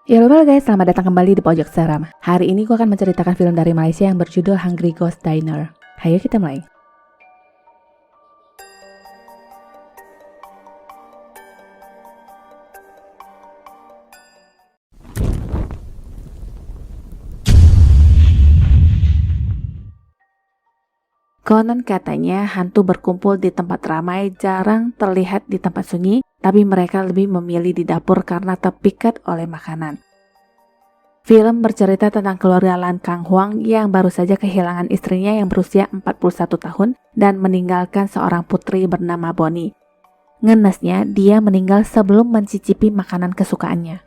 Ya halo guys, selamat datang kembali di Pojok Seram. Hari ini gue akan menceritakan film dari Malaysia yang berjudul Hungry Ghost Diner. Ayo kita mulai. Konon katanya hantu berkumpul di tempat ramai jarang terlihat di tempat sunyi, tapi mereka lebih memilih di dapur karena terpikat oleh makanan. Film bercerita tentang keluarga Lan Kang Huang yang baru saja kehilangan istrinya yang berusia 41 tahun dan meninggalkan seorang putri bernama Bonnie. Ngenesnya, dia meninggal sebelum mencicipi makanan kesukaannya.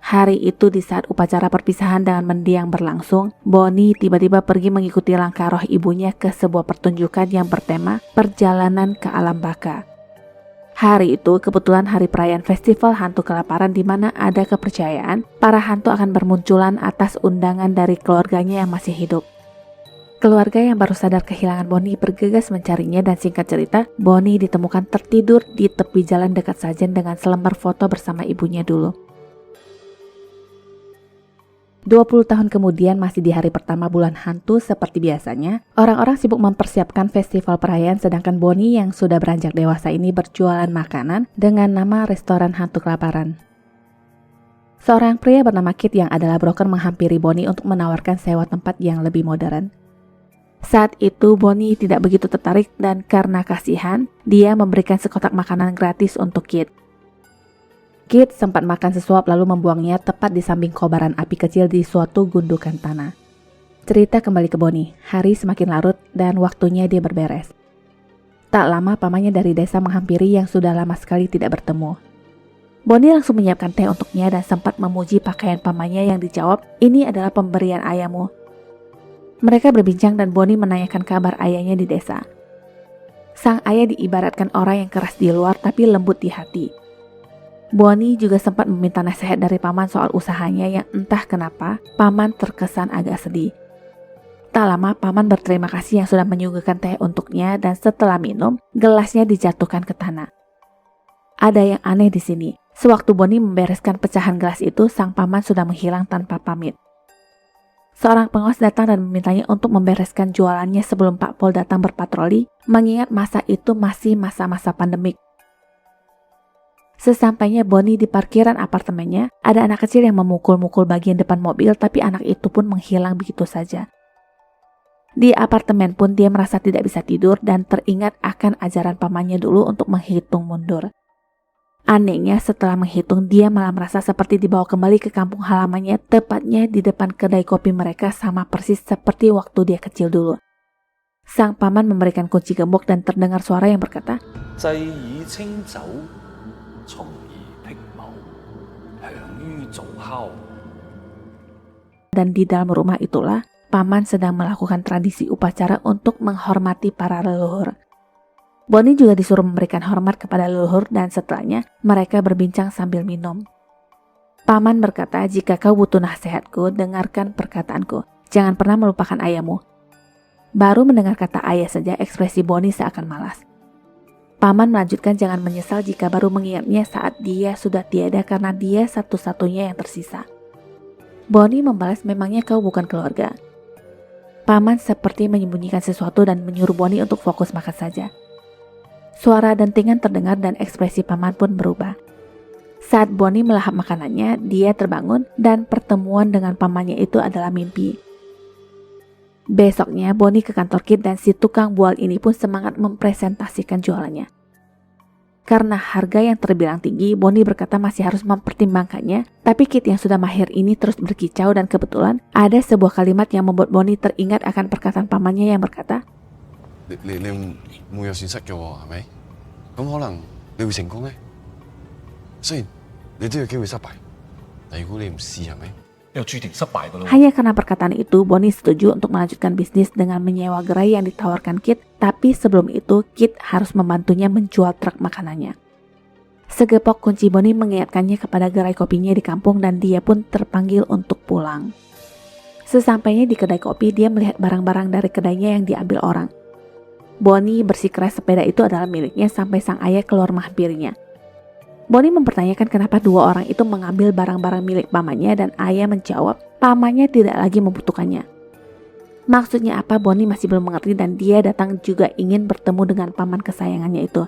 Hari itu di saat upacara perpisahan dengan mendiang berlangsung, Bonnie tiba-tiba pergi mengikuti langkah roh ibunya ke sebuah pertunjukan yang bertema perjalanan ke alam baka. Hari itu kebetulan hari perayaan festival hantu kelaparan di mana ada kepercayaan para hantu akan bermunculan atas undangan dari keluarganya yang masih hidup. Keluarga yang baru sadar kehilangan Bonnie bergegas mencarinya dan singkat cerita, Bonnie ditemukan tertidur di tepi jalan dekat sajen dengan selembar foto bersama ibunya dulu. 20 tahun kemudian, masih di hari pertama bulan hantu seperti biasanya, orang-orang sibuk mempersiapkan festival perayaan sedangkan Bonnie yang sudah beranjak dewasa ini berjualan makanan dengan nama restoran hantu kelaparan. Seorang pria bernama Kit yang adalah broker menghampiri Bonnie untuk menawarkan sewa tempat yang lebih modern. Saat itu Bonnie tidak begitu tertarik dan karena kasihan, dia memberikan sekotak makanan gratis untuk Kit. Kit sempat makan sesuap lalu membuangnya tepat di samping kobaran api kecil di suatu gundukan tanah. Cerita kembali ke Bonnie, hari semakin larut dan waktunya dia berberes. Tak lama pamannya dari desa menghampiri yang sudah lama sekali tidak bertemu. Bonnie langsung menyiapkan teh untuknya dan sempat memuji pakaian pamannya yang dijawab, "Ini adalah pemberian ayahmu." Mereka berbincang dan Bonnie menanyakan kabar ayahnya di desa. Sang ayah diibaratkan orang yang keras di luar tapi lembut di hati. Bonnie juga sempat meminta nasihat dari paman soal usahanya yang entah kenapa paman terkesan agak sedih. Tak lama paman berterima kasih yang sudah menyuguhkan teh untuknya dan setelah minum, gelasnya dijatuhkan ke tanah. Ada yang aneh di sini. Sewaktu Bonnie membereskan pecahan gelas itu, sang paman sudah menghilang tanpa pamit. Seorang pengawas datang dan memintanya untuk membereskan jualannya sebelum Pak Pol datang berpatroli, mengingat masa itu masih masa-masa pandemik. Sesampainya Bonnie di parkiran apartemennya, ada anak kecil yang memukul-mukul bagian depan mobil tapi anak itu pun menghilang begitu saja. Di apartemen pun dia merasa tidak bisa tidur dan teringat akan ajaran pamannya dulu untuk menghitung mundur. Anehnya setelah menghitung dia malah merasa seperti dibawa kembali ke kampung halamannya, tepatnya di depan kedai kopi mereka sama persis seperti waktu dia kecil dulu. Sang paman memberikan kunci gembok dan terdengar suara yang berkata, "leluhur. Bonnie juga disuruh memberikan hormat kepada leluhur dan setelahnya mereka berbincang sambil minum. Paman berkata, "Jika kau butuh nasihatku, dengarkan perkataanku. Jangan pernah melupakan ayahmu." Baru mendengar kata ayah saja, ekspresi Bonnie seakan malas. Paman melanjutkan jangan menyesal jika baru mengingatnya saat dia sudah tiada karena dia satu-satunya yang tersisa. Bonnie membalas, "Memangnya kau bukan keluarga?" Paman seperti menyembunyikan sesuatu dan menyuruh Bonnie untuk fokus makan saja. Suara dentingan terdengar dan ekspresi paman pun berubah. Saat Bonnie melahap makanannya, dia terbangun dan pertemuan dengan pamannya itu adalah mimpi. Besoknya Bonnie ke kantor Kit dan si tukang bual ini pun semangat mempresentasikan jualannya. Karena harga yang terbilang tinggi, Bonnie berkata masih harus mempertimbangkannya, tapi Kit yang sudah mahir ini terus berkicau dan kebetulan ada sebuah kalimat yang membuat Bonnie teringat akan perkataan pamannya yang berkata,你冇有損失嘅喎，係咪？咁可能你會成功呢？雖然你都有機會失敗，但如果你唔試，係咪？ Hanya karena perkataan itu, Bonnie setuju untuk melanjutkan bisnis dengan menyewa gerai yang ditawarkan Kit, tapi sebelum itu Kit harus membantunya menjual truk makanannya. Segepok kunci Bonnie mengingatkannya kepada gerai kopinya di kampung dan dia pun terpanggil untuk pulang. Sesampainya di kedai kopi, dia melihat barang-barang dari kedainya yang diambil orang. Bonnie bersikeras sepeda itu adalah miliknya sampai sang ayah keluar menghampirinya. Bonnie mempertanyakan kenapa dua orang itu mengambil barang-barang milik pamannya dan ayah menjawab pamannya tidak lagi membutuhkannya. Maksudnya apa Bonnie masih belum mengerti dan dia datang juga ingin bertemu dengan paman kesayangannya itu.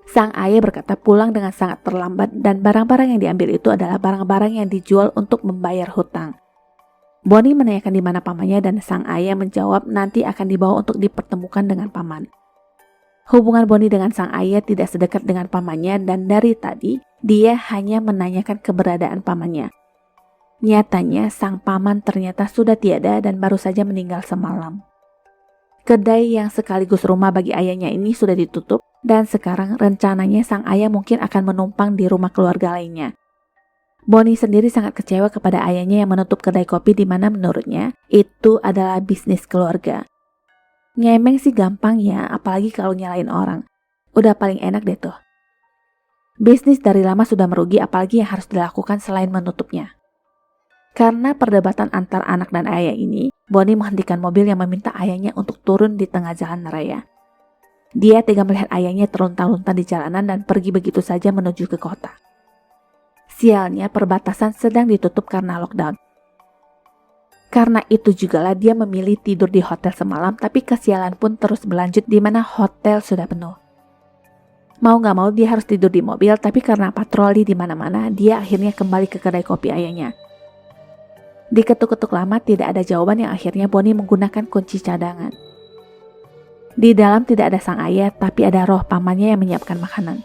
Sang ayah berkata pulang dengan sangat terlambat dan barang-barang yang diambil itu adalah barang-barang yang dijual untuk membayar hutang. Bonnie menanyakan di mana pamannya dan sang ayah menjawab nanti akan dibawa untuk dipertemukan dengan paman. Hubungan Bonnie dengan sang ayah tidak sedekat dengan pamannya dan dari tadi dia hanya menanyakan keberadaan pamannya. Nyatanya sang paman ternyata sudah tiada dan baru saja meninggal semalam. Kedai yang sekaligus rumah bagi ayahnya ini sudah ditutup dan sekarang rencananya sang ayah mungkin akan menumpang di rumah keluarga lainnya. Bonnie sendiri sangat kecewa kepada ayahnya yang menutup kedai kopi di mana menurutnya itu adalah bisnis keluarga. Ngemeng sih gampang ya, apalagi kalau nyalain orang. Udah paling enak deh tuh. Bisnis dari lama sudah merugi, apalagi yang harus dilakukan selain menutupnya. Karena perdebatan antar anak dan ayah ini, Bonnie menghentikan mobil yang meminta ayahnya untuk turun di tengah jalan raya. Dia tega melihat ayahnya terlunta-lunta di jalanan dan pergi begitu saja menuju ke kota. Sialnya perbatasan sedang ditutup karena lockdown. Karena itu jugalah dia memilih tidur di hotel semalam, tapi kesialan pun terus berlanjut di mana hotel sudah penuh. Mau gak mau dia harus tidur di mobil, tapi karena patroli di mana-mana, dia akhirnya kembali ke kedai kopi ayahnya. Diketuk-ketuk lama tidak ada jawaban yang akhirnya Bonnie menggunakan kunci cadangan. Di dalam tidak ada sang ayah, tapi ada roh pamannya yang menyiapkan makanan.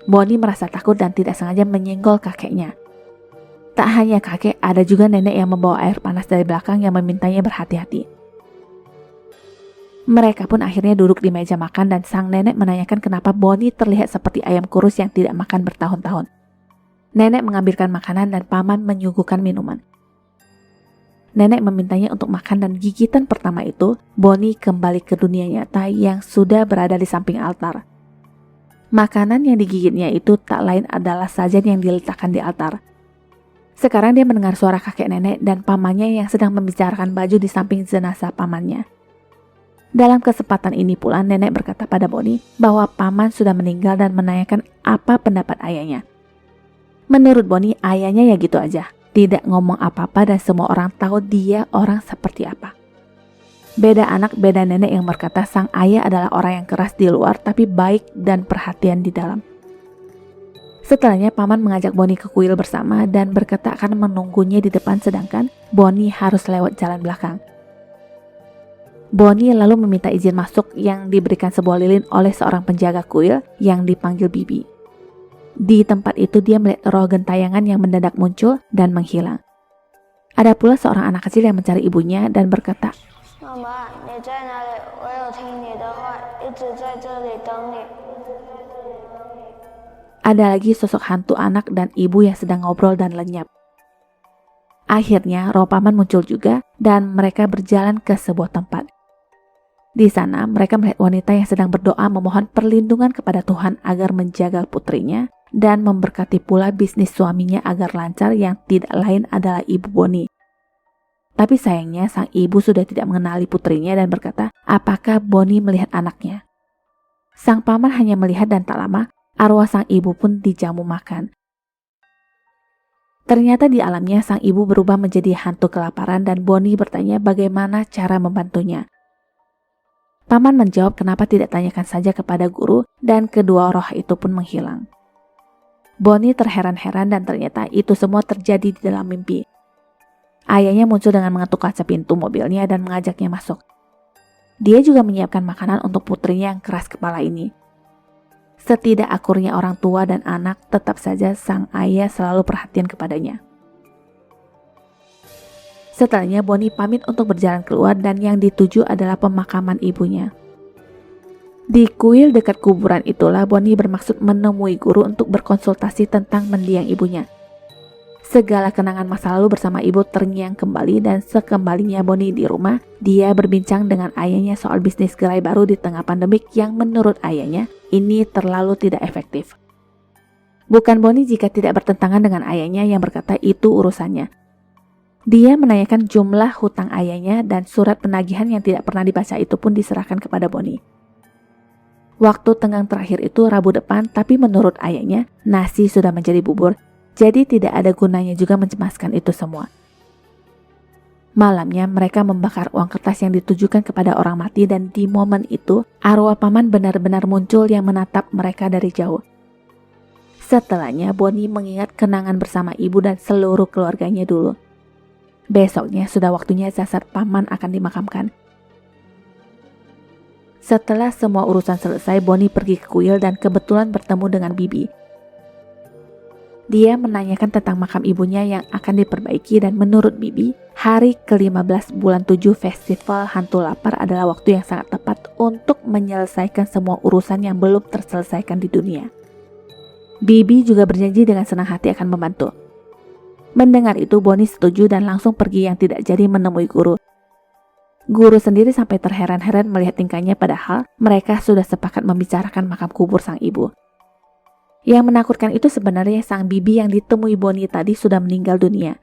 Bonnie merasa takut dan tidak sengaja menyenggol kakeknya. Tak hanya kakek, ada juga nenek yang membawa air panas dari belakang yang memintanya berhati-hati. Mereka pun akhirnya duduk di meja makan dan sang nenek menanyakan kenapa Bonnie terlihat seperti ayam kurus yang tidak makan bertahun-tahun. Nenek mengambilkan makanan dan paman menyuguhkan minuman. Nenek memintanya untuk makan dan gigitan pertama itu, Bonnie kembali ke dunia nyata yang sudah berada di samping altar. Makanan yang digigitnya itu tak lain adalah sajian yang diletakkan di altar. Sekarang dia mendengar suara kakek nenek dan pamannya yang sedang membicarakan baju di samping jenazah pamannya. Dalam kesempatan ini pula nenek berkata pada Bonnie bahwa paman sudah meninggal dan menanyakan apa pendapat ayahnya. Menurut Bonnie, ayahnya ya gitu aja. Tidak ngomong apa-apa dan semua orang tahu dia orang seperti apa. Beda anak, beda nenek yang berkata sang ayah adalah orang yang keras di luar tapi baik dan perhatian di dalam. Setelahnya paman mengajak Bonnie ke kuil bersama dan berkata akan menunggunya di depan sedangkan Bonnie harus lewat jalan belakang. Bonnie lalu meminta izin masuk yang diberikan sebuah lilin oleh seorang penjaga kuil yang dipanggil Bibi. Di tempat itu dia melihat roh gentayangan yang mendadak muncul dan menghilang. Ada pula seorang anak kecil yang mencari ibunya dan berkata, "Mama,你在哪里？我有听你的话，一直在这里等你。" Ada lagi sosok hantu anak dan ibu yang sedang ngobrol dan lenyap. Akhirnya roh paman muncul juga dan mereka berjalan ke sebuah tempat. Di sana mereka melihat wanita yang sedang berdoa memohon perlindungan kepada Tuhan agar menjaga putrinya dan memberkati pula bisnis suaminya agar lancar yang tidak lain adalah ibu Bonnie. Tapi sayangnya sang ibu sudah tidak mengenali putrinya dan berkata, apakah Bonnie melihat anaknya? Sang paman hanya melihat dan tak lama arwah sang ibu pun dijamu makan. Ternyata di alamnya sang ibu berubah menjadi hantu kelaparan dan Bonnie bertanya bagaimana cara membantunya. Paman menjawab kenapa tidak tanyakan saja kepada guru dan kedua roh itu pun menghilang. Bonnie terheran-heran dan ternyata itu semua terjadi di dalam mimpi. Ayahnya muncul dengan mengetuk kaca pintu mobilnya dan mengajaknya masuk. Dia juga menyiapkan makanan untuk putrinya yang keras kepala ini. Setidak akurnya orang tua dan anak, tetap saja sang ayah selalu perhatian kepadanya. Setelahnya Bonnie pamit untuk berjalan keluar dan yang dituju adalah pemakaman ibunya. Di kuil dekat kuburan itulah Bonnie bermaksud menemui guru untuk berkonsultasi tentang mendiang ibunya. Segala kenangan masa lalu bersama ibu terngiang kembali dan sekembalinya Bonnie di rumah, dia berbincang dengan ayahnya soal bisnis gerai baru di tengah pandemik yang menurut ayahnya ini terlalu tidak efektif. Bukan Bonnie jika tidak bertentangan dengan ayahnya yang berkata itu urusannya. Dia menanyakan jumlah hutang ayahnya dan surat penagihan yang tidak pernah dibaca itu pun diserahkan kepada Bonnie. Waktu tenggang terakhir itu Rabu depan, tapi menurut ayahnya, nasi sudah menjadi bubur, jadi tidak ada gunanya juga mencemaskan itu semua. Malamnya mereka membakar uang kertas yang ditujukan kepada orang mati dan di momen itu arwah paman benar-benar muncul yang menatap mereka dari jauh. Setelahnya Bonnie mengingat kenangan bersama ibu dan seluruh keluarganya dulu. Besoknya sudah waktunya jasad paman akan dimakamkan. Setelah semua urusan selesai, Bonnie pergi ke kuil dan kebetulan bertemu dengan Bibi. Dia menanyakan tentang makam ibunya yang akan diperbaiki dan menurut Bibi, hari ke-15 bulan 7 festival hantu lapar adalah waktu yang sangat tepat untuk menyelesaikan semua urusan yang belum terselesaikan di dunia. Bibi juga berjanji dengan senang hati akan membantu. Mendengar itu, Bonnie setuju dan langsung pergi yang tidak jadi menemui guru. Guru sendiri sampai terheran-heran melihat tingkahnya padahal mereka sudah sepakat membicarakan makam kubur sang ibu. Yang menakutkan itu sebenarnya sang bibi yang ditemui Bonnie tadi sudah meninggal dunia.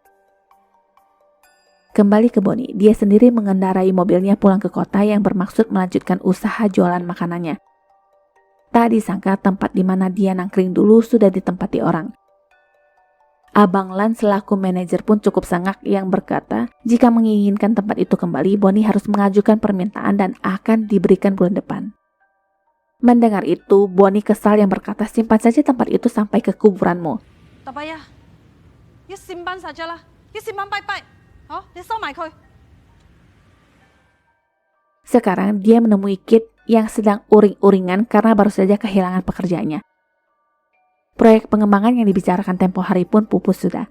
Kembali ke Bonnie, dia sendiri mengendarai mobilnya pulang ke kota yang bermaksud melanjutkan usaha jualan makanannya. Tak disangka tempat di mana dia nangkring dulu sudah ditempati orang. Abang Lan selaku manajer pun cukup sengak yang berkata, jika menginginkan tempat itu kembali, Bonnie harus mengajukan permintaan dan akan diberikan bulan depan. Mendengar itu, Bonnie kesal yang berkata, simpan saja tempat itu sampai ke kuburanmu. Tak payah, ya simpan sajalah, ya simpan baik-baik. Oh, dia somai kau. Sekarang dia menemui Kit yang sedang uring-uringan karena baru saja kehilangan pekerjaannya. Proyek pengembangan yang dibicarakan tempo hari pun pupus sudah.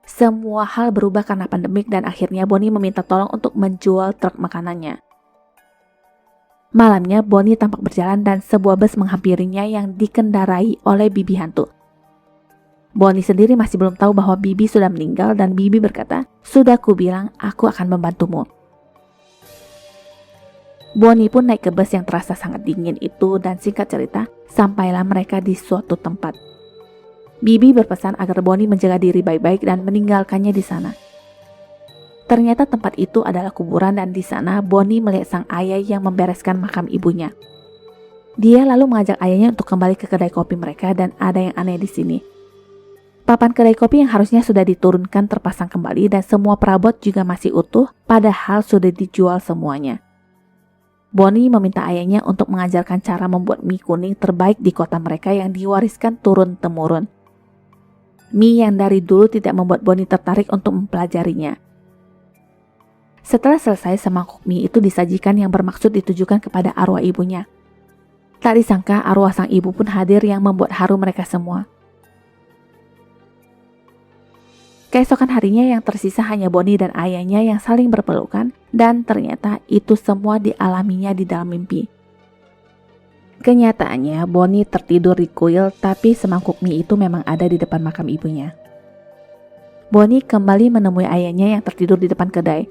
Semua hal berubah karena pandemik dan akhirnya Bonnie meminta tolong untuk menjual truk makanannya. Malamnya Bonnie tampak berjalan dan sebuah bus menghampirinya yang dikendarai oleh bibi hantu. Bonnie sendiri masih belum tahu bahwa bibi sudah meninggal dan bibi berkata, sudah kubilang aku akan membantumu. Bonnie pun naik ke bus yang terasa sangat dingin itu dan singkat cerita, sampailah mereka di suatu tempat. Bibi berpesan agar Bonnie menjaga diri baik-baik dan meninggalkannya di sana. Ternyata tempat itu adalah kuburan dan di sana Bonnie melihat sang ayah yang membereskan makam ibunya. Dia lalu mengajak ayahnya untuk kembali ke kedai kopi mereka dan ada yang aneh di sini. Papan kedai kopi yang harusnya sudah diturunkan terpasang kembali dan semua perabot juga masih utuh padahal sudah dijual semuanya. Bonnie meminta ayahnya untuk mengajarkan cara membuat mie kuning terbaik di kota mereka yang diwariskan turun-temurun. Mie yang dari dulu tidak membuat Bonnie tertarik untuk mempelajarinya. Setelah selesai, semangkuk mie itu disajikan yang bermaksud ditujukan kepada arwah ibunya. Tak disangka arwah sang ibu pun hadir yang membuat haru mereka semua. Keesokan harinya yang tersisa hanya Bonnie dan ayahnya yang saling berpelukan dan ternyata itu semua dialaminya di dalam mimpi. Kenyataannya Bonnie tertidur di kuil tapi semangkuk mie itu memang ada di depan makam ibunya. Bonnie kembali menemui ayahnya yang tertidur di depan kedai.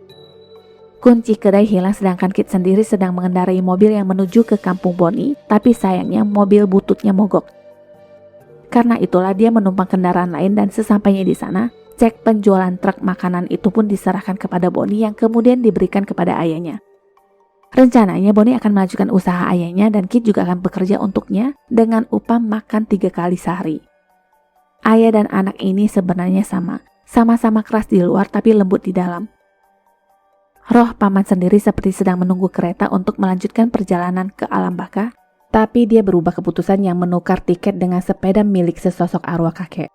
Kunci kedai hilang sedangkan Kit sendiri sedang mengendarai mobil yang menuju ke kampung Bonnie, tapi sayangnya mobil bututnya mogok. Karena itulah dia menumpang kendaraan lain dan sesampainya di sana, cek penjualan truk makanan itu pun diserahkan kepada Bonnie yang kemudian diberikan kepada ayahnya. Rencananya Bonnie akan melanjutkan usaha ayahnya dan Kit juga akan bekerja untuknya dengan upah makan 3 kali sehari. Ayah dan anak ini sebenarnya sama-sama keras di luar tapi lembut di dalam. Roh paman sendiri seperti sedang menunggu kereta untuk melanjutkan perjalanan ke alam baka, tapi dia berubah keputusan yang menukar tiket dengan sepeda milik sesosok arwah kakek.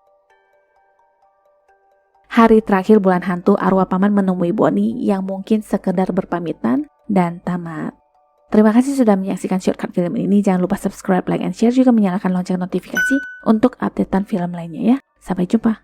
Hari terakhir bulan hantu, arwah paman menemui Bonnie yang mungkin sekedar berpamitan dan tamat. Terima kasih sudah menyaksikan shortcut film ini. Jangan lupa subscribe, like, and share juga menyalakan lonceng notifikasi untuk updatean film lainnya ya. Sampai jumpa.